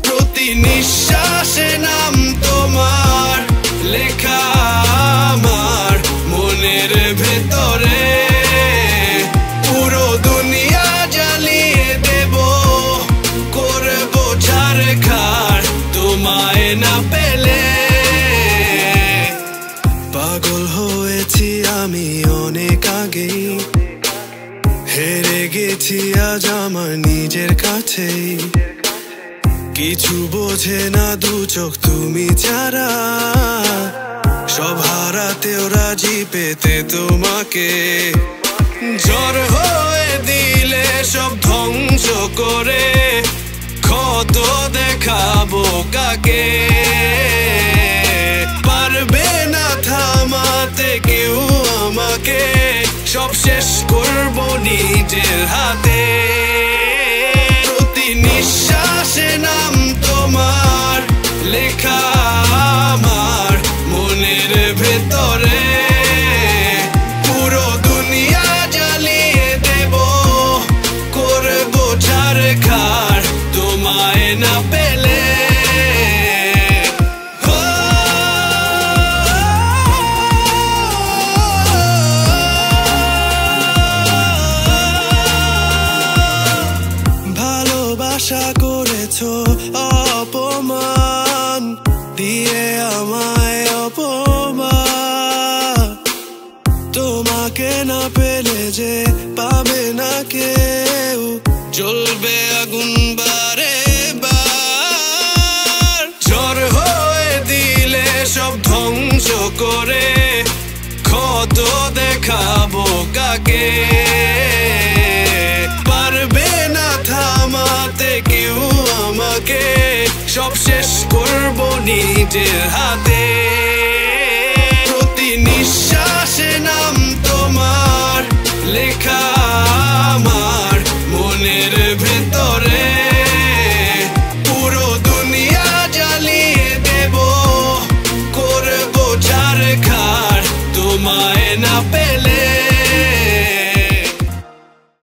প্রতি নিঃশ্বাসে নাম তোমার লেখা আমার মনের ভেতরে, পুরো দুনিয়া জ্বালিয়ে দেব, করবো ছারখার তোমায় না পেলে। পাগল হয়েছি আমি অনেক আগেই, হেরে গেছি আজ আমার নিজের কাছেই। কিছু বোঝে না দু চোখ তুমি ছাড়া, সব হারাতেও রাজি পেতে তোমাকে। ঝড় হয়ে দিলে সব ধ্বংস করে, ক্ষত দেখাবো কাকে। পারবে না থামাতে কেউ আমাকে, সব শেষ করবো নিজের হাতে। প্রতি নিঃশ্বাসে নাম তোমার লেখা আমার মনের ভেতরে, পুরো দুনিয়া জ্বালিয়ে দেব, করবো ছারখার তোমায় না পেলে। আশা করেছো অপমান দিয়ে আমায়, অপমান তোমাকে না পেলে যে পাবে না কেউ, জ্বলবে আগুন বারে বার। ঝড় হয়ে দিলে সব ধ্বংস করে, ক্ষত দেখাবো কাকে। পারবে না থামাতে কেউ আমাকে, সব শেষ করবো নিজের হাতে।